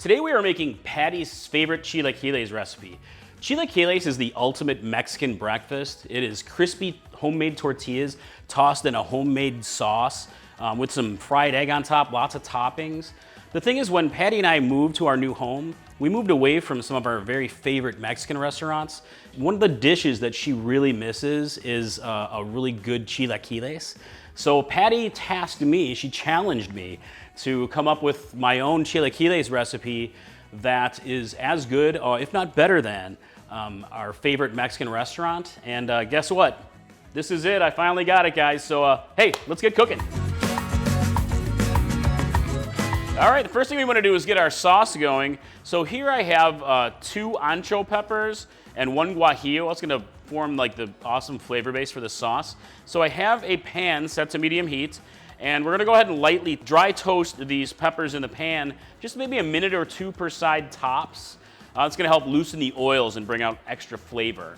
Today we are making Patty's favorite chilaquiles recipe. Chilaquiles is the ultimate Mexican breakfast. It is crispy homemade tortillas tossed in a homemade sauce with some fried egg on top, lots of toppings. The thing is, when Patty and I moved to our new home, we moved away from some of our very favorite Mexican restaurants. One of the dishes that she really misses is a really good chilaquiles. So Patty tasked me, she challenged me to come up with my own chilaquiles recipe that is as good, if not better than, our favorite Mexican restaurant. And guess what? This is it. I finally got it, guys. So hey, let's get cooking. All right, the first thing we want to do is get our sauce going. So here I have 2 ancho peppers and 1 guajillo. That's going to form like the awesome flavor base for the sauce. So I have a pan set to medium heat, and we're going to go ahead and lightly dry toast these peppers in the pan, just maybe a minute or 2 per side tops. It's going to help loosen the oils and bring out extra flavor.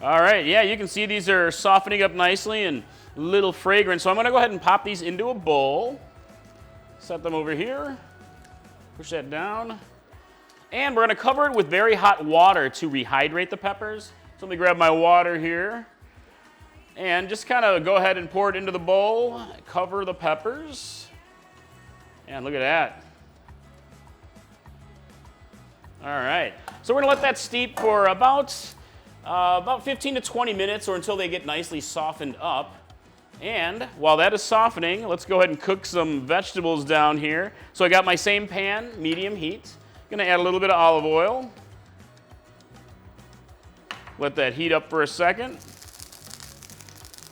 All right, yeah, you can see these are softening up nicely and a little fragrant. So I'm going to go ahead and pop these into a bowl. Set them over here, push that down, and we're going to cover it with very hot water to rehydrate the peppers. So let me grab my water here, and just kind of go ahead and pour it into the bowl, cover the peppers, and look at that. All right, so we're going to let that steep for about 15 to 20 minutes or until they get nicely softened up. And while that is softening, let's go ahead and cook some vegetables down here. So I got my same pan, medium heat. Gonna add a little bit of olive oil. Let that heat up for a second.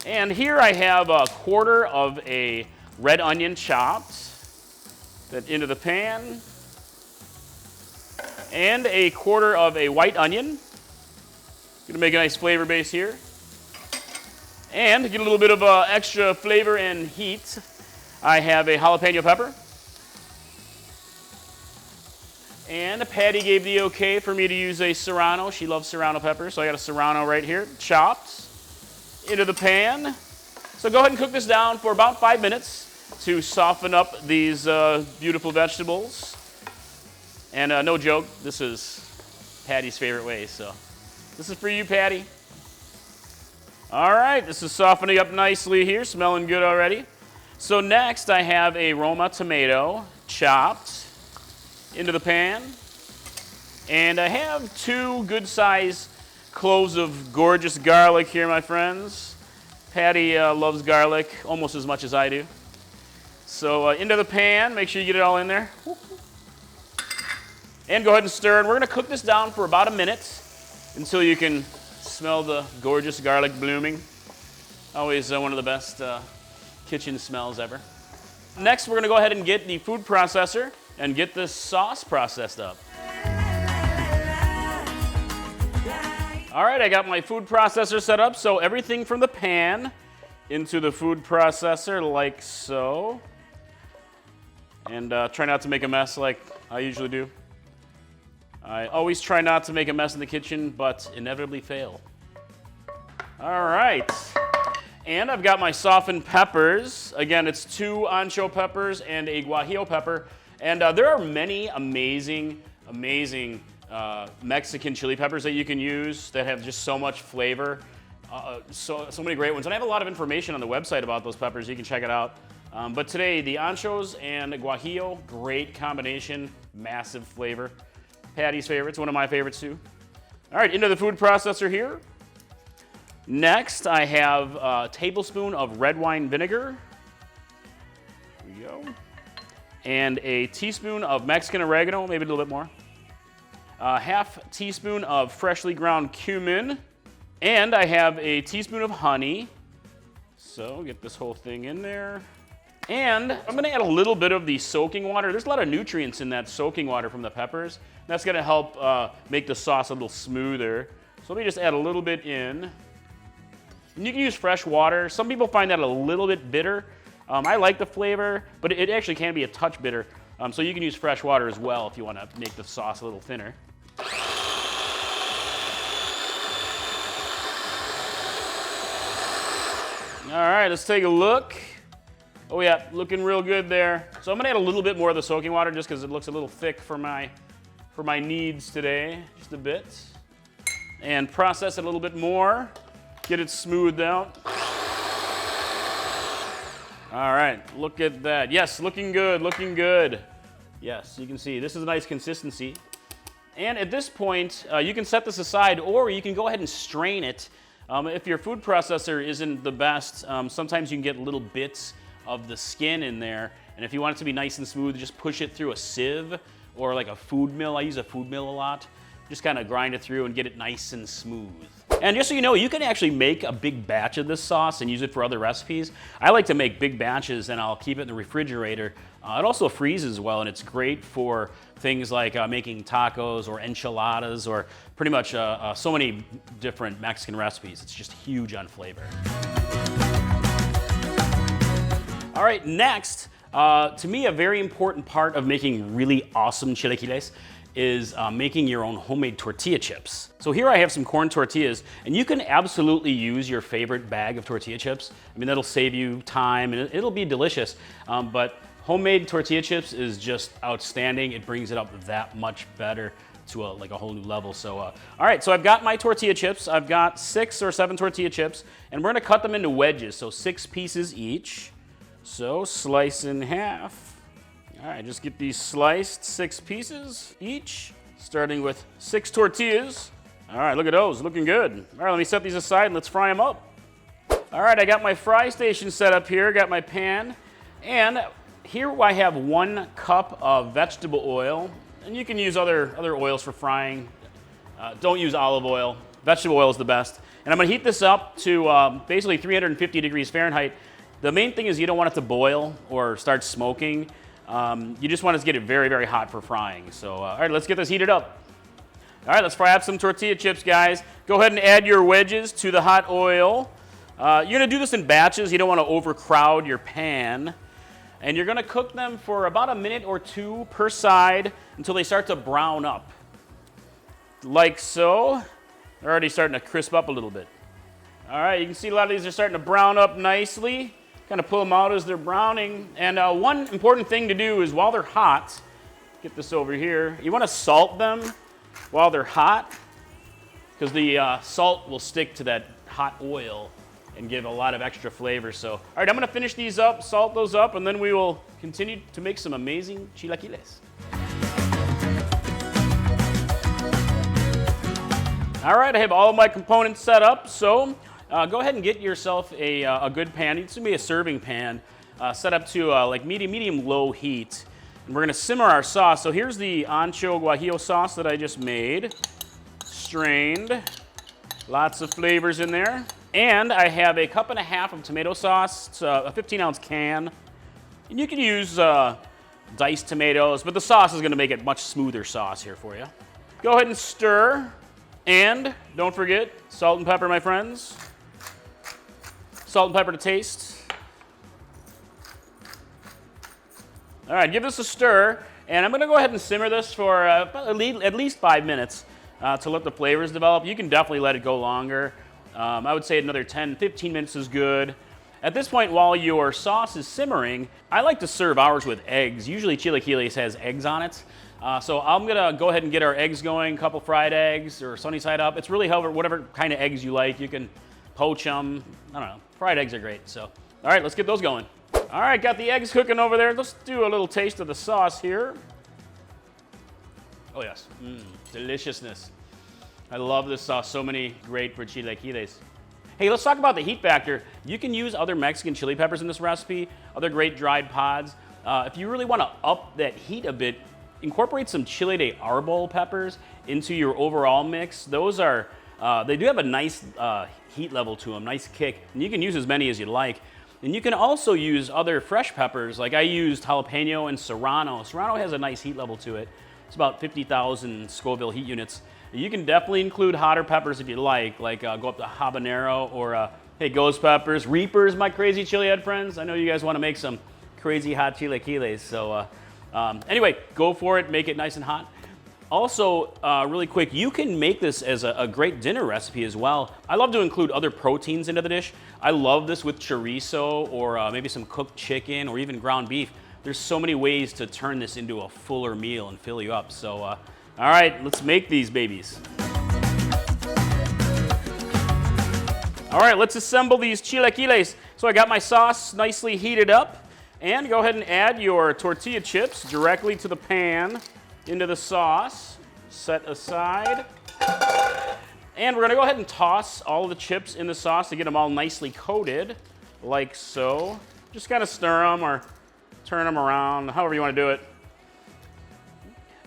And here I have a quarter of a red onion chopped. That into the pan. And a quarter of a white onion. Gonna make a nice flavor base here. And to get a little bit of extra flavor and heat, I have a jalapeno pepper. And Patty gave the okay for me to use a serrano. She loves serrano pepper, so I got a serrano right here, chopped into the pan. So go ahead and cook this down for about 5 minutes to soften up these beautiful vegetables. And no joke, this is Patty's favorite way, so this is for you, Patty. All right, this is softening up nicely here, smelling good already. So next I have a Roma tomato chopped into the pan. And I have 2 good-sized cloves of gorgeous garlic here, my friends. Patty loves garlic almost as much as I do. So into the pan, make sure you get it all in there. And go ahead and stir it. We're gonna cook this down for about a minute until you can smell the gorgeous garlic blooming. Always one of the best kitchen smells ever. Next, we're gonna go ahead and get the food processor and get this sauce processed up. All right, I got my food processor set up, so everything from the pan into the food processor like so. And try not to make a mess like I usually do. I always try not to make a mess in the kitchen, but inevitably fail. All right. And I've got my softened peppers. Again, it's 2 ancho peppers and a guajillo pepper. And there are many amazing Mexican chili peppers that you can use that have just so much flavor. So many great ones. And I have a lot of information on the website about those peppers. You can check it out. But today, the anchos and the guajillo, great combination, massive flavor. Patty's favorites, one of my favorites too. All right, into the food processor here. Next, I have a tablespoon of red wine vinegar. There we go. And a teaspoon of Mexican oregano, maybe a little bit more. A half teaspoon of freshly ground cumin. And I have a teaspoon of honey. So get this whole thing in there. And I'm gonna add a little bit of the soaking water. There's a lot of nutrients in that soaking water from the peppers. That's gonna help make the sauce a little smoother. So let me just add a little bit in. And you can use fresh water. Some people find that a little bit bitter. I like the flavor, but it actually can be a touch bitter. So you can use fresh water as well if you wanna make the sauce a little thinner. All right, let's take a look. Oh yeah, looking real good there. So I'm gonna add a little bit more of the soaking water just because it looks a little thick for my needs today, just a bit. And process it a little bit more, get it smoothed out. All right, look at that. Yes, looking good, looking good. Yes, you can see this is a nice consistency. And at this point, you can set this aside or you can go ahead and strain it. If your food processor isn't the best, sometimes you can get little bits of the skin in there. And if you want it to be nice and smooth, just push it through a sieve or like a food mill. I use a food mill a lot. Just kind of grind it through and get it nice and smooth. And just so you know, you can actually make a big batch of this sauce and use it for other recipes. I like to make big batches and I'll keep it in the refrigerator. It also freezes well and it's great for things like making tacos or enchiladas or pretty much so many different Mexican recipes. It's just huge on flavor. All right, next, to me, a very important part of making really awesome chilaquiles is making your own homemade tortilla chips. So here I have some corn tortillas, and you can absolutely use your favorite bag of tortilla chips. I mean, that'll save you time, and it'll be delicious. But homemade tortilla chips is just outstanding. It brings it up that much better to like a whole new level. So, all right, so I've got my tortilla chips. I've got 6 or 7 tortilla chips, and we're gonna cut them into wedges, so 6 pieces each. So slice in half. All right, just get these sliced 6 pieces each, starting with 6 tortillas. All right, look at those, looking good. All right, let me set these aside and let's fry them up. All right, I got my fry station set up here, got my pan, and here I have 1 cup of vegetable oil, and you can use other oils for frying. Don't use olive oil. Vegetable oil is the best. And I'm gonna heat this up to basically 350 degrees Fahrenheit. The main thing is you don't want it to boil or start smoking. You just want to get it very, very hot for frying. So, all right, let's get this heated up. All right, let's fry up some tortilla chips, guys. Go ahead and add your wedges to the hot oil. You're gonna do this in batches. You don't want to overcrowd your pan. And you're gonna cook them for about a minute or 2 per side until they start to brown up. Like so. They're already starting to crisp up a little bit. All right, you can see a lot of these are starting to brown up nicely. Kind of pull them out as they're browning. And one important thing to do is while they're hot, get this over here, you want to salt them while they're hot because the salt will stick to that hot oil and give a lot of extra flavor. So, all right, I'm going to finish these up, salt those up, and then we will continue to make some amazing chilaquiles. All right, I have all of my components set up, so go ahead and get yourself a good pan. It's gonna be a serving pan set up to like medium-low heat. And we're gonna simmer our sauce. So here's the Ancho Guajillo sauce that I just made. Strained, lots of flavors in there. And I have a 1.5 cups of tomato sauce. It's a 15-ounce can. And you can use diced tomatoes, but the sauce is gonna make it much smoother sauce here for you. Go ahead and stir. And don't forget, salt and pepper, my friends. Salt and pepper to taste. All right, give this a stir. And I'm gonna go ahead and simmer this for at least 5 minutes to let the flavors develop. You can definitely let it go longer. I would say another 10, 15 minutes is good. At this point, while your sauce is simmering, I like to serve ours with eggs. Usually Chilaquiles has eggs on it. So I'm gonna go ahead and get our eggs going, a couple fried eggs or sunny side up. It's really whatever kind of eggs you like. You can poach them, I don't know. Fried eggs are great, so. All right, let's get those going. All right, got the eggs cooking over there. Let's do a little taste of the sauce here. Oh yes, deliciousness. I love this sauce, so many great for chilaquiles. Hey, let's talk about the heat factor. You can use other Mexican chili peppers in this recipe, other great dried pods. If you really wanna up that heat a bit, incorporate some chile de arbol peppers into your overall mix. Those are, they do have a nice heat level to them, nice kick, and you can use as many as you like. And you can also use other fresh peppers, like I used jalapeno and serrano. Serrano has a nice heat level to it. It's about 50,000 Scoville heat units. You can definitely include hotter peppers if you like go up to habanero or, hey, ghost peppers, reapers, my crazy chili head friends. I know you guys wanna make some crazy hot chilaquiles, so anyway, go for it, make it nice and hot. Also, really quick, you can make this as a great dinner recipe as well. I love to include other proteins into the dish. I love this with chorizo or maybe some cooked chicken or even ground beef. There's so many ways to turn this into a fuller meal and fill you up. So, all right, let's make these babies. All right, let's assemble these chilaquiles. So I got my sauce nicely heated up, and go ahead and add your tortilla chips directly to the pan into the sauce. Set aside. And we're gonna go ahead and toss all of the chips in the sauce to get them all nicely coated, like so. Just kind of stir them or turn them around, however you want to do it.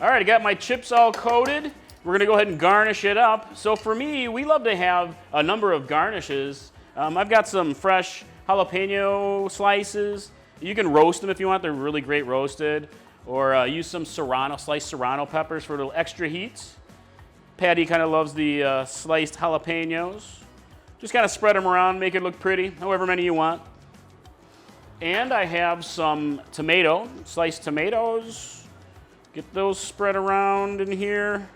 All right, I got my chips all coated. We're gonna go ahead and garnish it up. So for me, we love to have a number of garnishes. I've got some fresh jalapeno slices. You can roast them if you want, they're really great roasted. Or use some sliced serrano peppers for a little extra heat. Patty kind of loves the sliced jalapenos. Just kind of spread them around, make it look pretty, however many you want. And I have some sliced tomatoes. Get those spread around in here.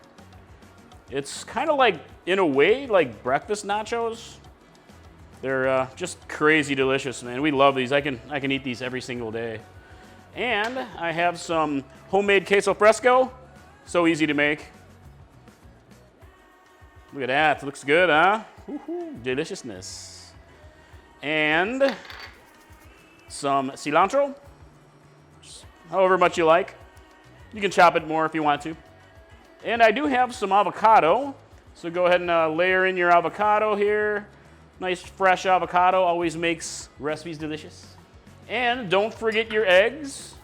It's kind of like, in a way, like breakfast nachos. They're just crazy delicious, man. We love these. I can eat these every single day. And I have some homemade queso fresco. So easy to make. Look at that. It looks good, huh? Woo-hoo, deliciousness. And some cilantro. Just however much you like. You can chop it more if you want to. And I do have some avocado. So go ahead and layer in your avocado here. Nice fresh avocado always makes recipes delicious. And don't forget your eggs.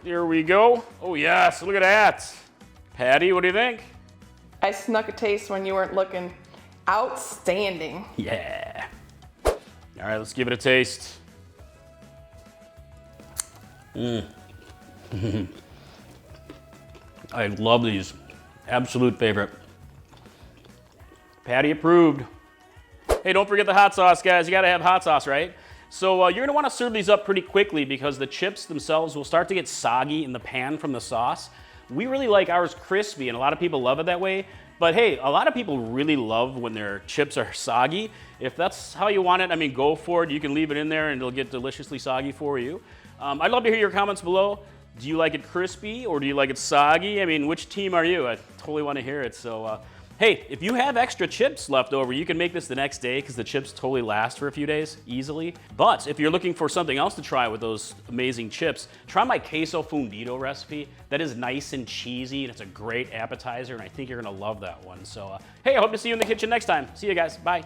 Here we go. Oh yes, look at that. Patty, what do you think? I snuck a taste when you weren't looking. Outstanding. Yeah. All right, let's give it a taste. I love these. Absolute favorite. Patty approved. Hey, don't forget the hot sauce, guys. You gotta have hot sauce, right? So you're gonna wanna serve these up pretty quickly because the chips themselves will start to get soggy in the pan from the sauce. We really like ours crispy, and a lot of people love it that way. But hey, a lot of people really love when their chips are soggy. If that's how you want it, I mean, go for it. You can leave it in there and it'll get deliciously soggy for you. I'd love to hear your comments below. Do you like it crispy or do you like it soggy? I mean, which team are you? I totally wanna hear it. So, hey, if you have extra chips left over, you can make this the next day because the chips totally last for a few days easily. But if you're looking for something else to try with those amazing chips, try my queso fundido recipe. That is nice and cheesy and it's a great appetizer and I think you're gonna love that one. So, hey, I hope to see you in the kitchen next time. See you guys, bye.